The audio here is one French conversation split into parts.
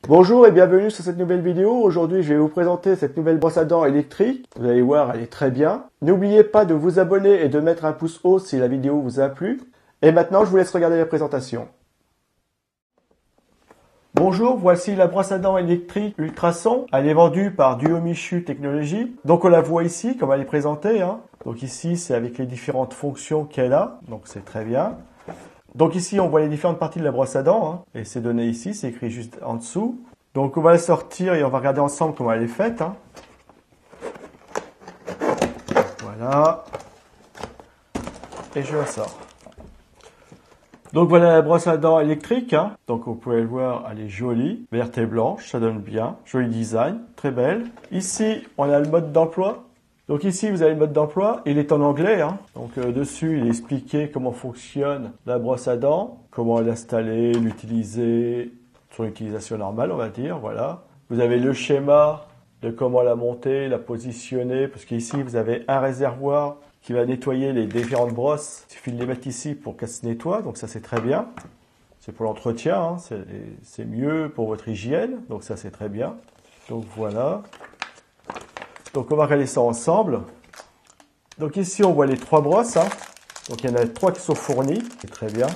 Bonjour et bienvenue sur cette nouvelle vidéo. Aujourd'hui, je vais vous présenter cette nouvelle brosse à dents électrique. Vous allez voir, elle est très bien. N'oubliez pas de vous abonner et de mettre un pouce haut si la vidéo vous a plu. Et maintenant, je vous laisse regarder la présentation. Bonjour, voici la brosse à dents électrique Ultrason. Elle est vendue par Duomichu Technologies. Donc on la voit ici, comme elle est présentée. Donc ici, c'est avec les différentes fonctions qu'elle a. Donc c'est très bien. Donc ici, on voit les différentes parties de la brosse à dents, et c'est donné ici, c'est écrit juste en dessous. Donc on va la sortir et on va regarder ensemble comment elle est faite. Voilà. Et je la sors. Donc voilà la brosse à dents électrique. Donc vous pouvez le voir, elle est jolie, verte et blanche, ça donne bien. Joli design, très belle. Ici, on a le mode d'emploi. Donc ici, vous avez le mode d'emploi. Il est en anglais. Donc dessus, il est expliqué comment fonctionne la brosse à dents, comment l'installer, l'utiliser, son utilisation normale, on va dire. Voilà. Vous avez le schéma de comment la monter, la positionner, parce qu'ici, vous avez un réservoir qui va nettoyer les différentes brosses. Il suffit de les mettre ici pour qu'elles se nettoient. Donc ça, c'est très bien. C'est pour l'entretien. C'est mieux pour votre hygiène. Donc ça, c'est très bien. Donc voilà. Donc on va regarder ça ensemble. Donc ici on voit les trois brosses. Donc il y en a trois qui sont fournies. C'est très bien.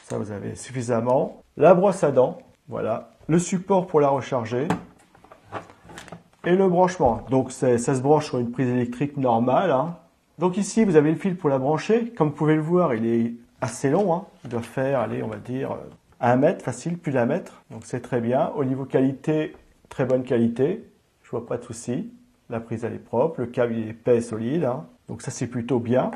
Ça vous avez suffisamment. La brosse à dents. Voilà. Le support pour la recharger. Et le branchement. Donc ça se branche sur une prise électrique normale. Donc ici vous avez le fil pour la brancher. Comme vous pouvez le voir, il est assez long. Il doit faire, allez, on va dire 1 mètre facile, plus d'1 mètre. Donc c'est très bien. Au niveau qualité, très bonne qualité. Je vois pas de souci. La prise elle est propre, le câble il est épais et solide. Donc ça c'est plutôt bien.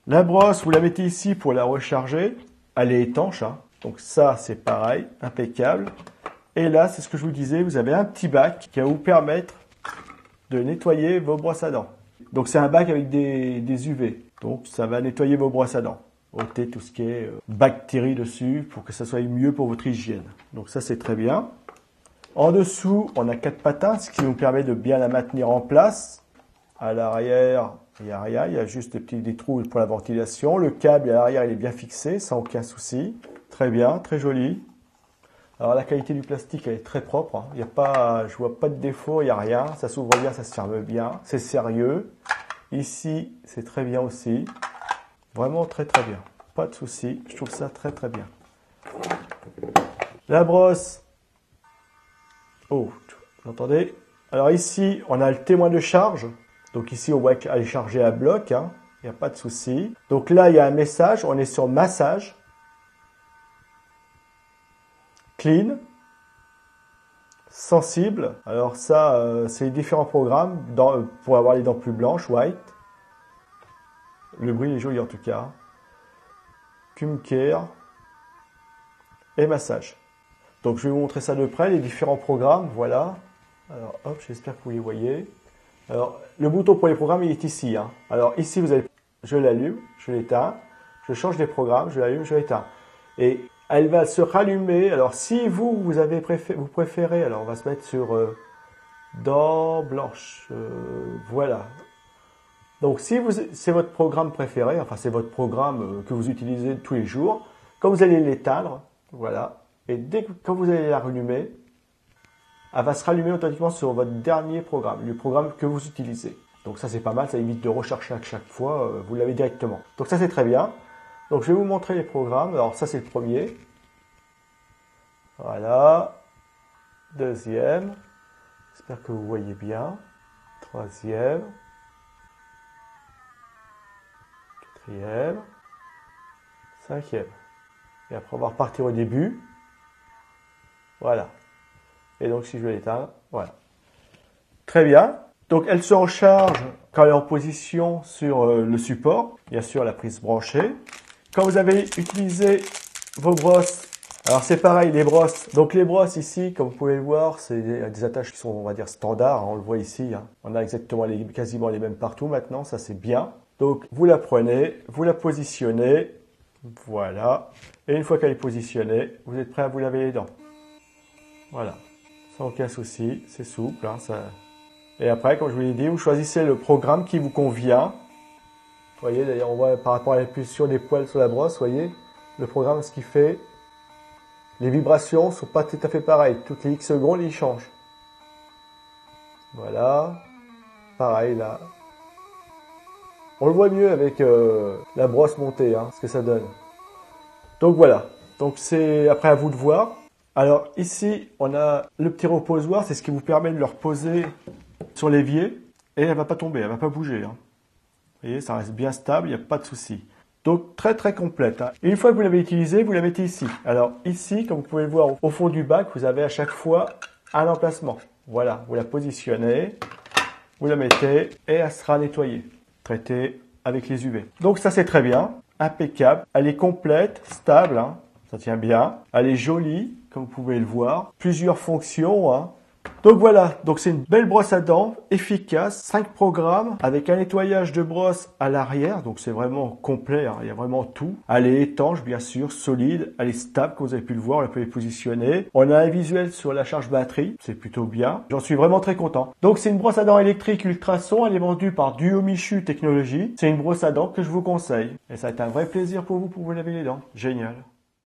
La brosse, vous la mettez ici pour la recharger. Elle est étanche. Donc ça c'est pareil, impeccable. Et là, c'est ce que je vous disais, vous avez un petit bac qui va vous permettre de nettoyer vos brosses à dents. Donc c'est un bac avec des UV. Donc ça va nettoyer vos brosses à dents. Ôter tout ce qui est bactéries dessus pour que ça soit mieux pour votre hygiène. Donc ça c'est très bien. En dessous, on a 4 patins, ce qui nous permet de bien la maintenir en place. À l'arrière, il n'y a rien, il y a juste des trous pour la ventilation. Le câble à l'arrière, il est bien fixé, sans aucun souci. Très bien, très joli. Alors la qualité du plastique, elle est très propre. Il y a pas, je vois pas de défaut, il n'y a rien. Ça s'ouvre bien, ça se ferme bien. C'est sérieux. Ici, c'est très bien aussi. Vraiment très très bien. Pas de souci, je trouve ça très très bien. La brosse. Oh, vous entendez? Alors ici, on a le témoin de charge. Donc ici, on voit qu'elle est chargée à bloc. Il n'y a pas de souci. Donc là, il y a un message. On est sur massage. Clean. Sensible. Alors ça, c'est les différents programmes pour avoir les dents plus blanches, white. Le bruit est joli en tout cas. Cum care. Et massage. Donc je vais vous montrer ça de près, les différents programmes, voilà. Alors hop, j'espère que vous les voyez. Alors le bouton pour les programmes, il est ici. Alors ici, vous avez, je l'allume, je l'éteins, je change les programmes, je l'allume, je l'éteins. Et elle va se rallumer. Alors si vous préférez, alors on va se mettre sur dents blanches, voilà. Donc si c'est votre programme préféré, enfin c'est votre programme que vous utilisez tous les jours, quand vous allez l'éteindre, voilà. Et quand vous allez la rallumer, elle va se rallumer automatiquement sur votre dernier programme, le programme que vous utilisez. Donc ça c'est pas mal, ça évite de rechercher à chaque fois, vous l'avez directement. Donc ça c'est très bien. Donc je vais vous montrer les programmes. Alors ça c'est le premier. Voilà. Deuxième. J'espère que vous voyez bien. Troisième. Quatrième. Cinquième. Et après on va repartir au début. Voilà. Et donc, si je l'éteins, voilà. Très bien. Donc, elle se recharge quand elle est en position sur le support. Bien sûr, la prise branchée. Quand vous avez utilisé vos brosses, alors c'est pareil, les brosses. Donc, les brosses ici, comme vous pouvez le voir, c'est des attaches qui sont, on va dire, standards. On le voit ici. On a exactement quasiment les mêmes partout maintenant. Ça, c'est bien. Donc, vous la prenez, vous la positionnez. Voilà. Et une fois qu'elle est positionnée, vous êtes prêt à vous laver les dents. Voilà, sans aucun souci, c'est souple. Et après, comme je vous l'ai dit, vous choisissez le programme qui vous convient. Vous voyez, d'ailleurs, on voit par rapport à l'impulsion des poils sur la brosse, vous voyez, le programme, ce qu'il fait, Les vibrations sont pas tout à fait pareilles. Toutes les X secondes, ils changent. Voilà. Pareil là. On le voit mieux avec la brosse montée, hein, ce que ça donne. Donc voilà. Donc c'est après à vous de voir. Alors ici, on a le petit reposoir. C'est ce qui vous permet de le reposer sur l'évier. Et elle va pas tomber, elle va pas bouger. Hein. Vous voyez, ça reste bien stable, il n'y a pas de souci. Donc très très complète. Hein. Et une fois que vous l'avez utilisé, vous la mettez ici. Alors ici, comme vous pouvez le voir au fond du bac, vous avez à chaque fois un emplacement. Voilà, vous la positionnez, vous la mettez et elle sera nettoyée, traitée avec les UV. Donc ça c'est très bien, impeccable. Elle est complète, stable, hein. Ça tient bien. Elle est jolie, comme vous pouvez le voir. Plusieurs fonctions, hein. Donc voilà, donc c'est une belle brosse à dents, efficace, 5 programmes, avec un nettoyage de brosse à l'arrière, donc c'est vraiment complet, hein, il y a vraiment tout. Elle est étanche, bien sûr, solide, elle est stable, comme vous avez pu le voir, on la peut positionner. On a un visuel sur la charge batterie, c'est plutôt bien, j'en suis vraiment très content. Donc c'est une brosse à dents électrique ultrason, elle est vendue par Duo Michu Technologies. C'est une brosse à dents que je vous conseille, et ça va être un vrai plaisir pour vous laver les dents, génial.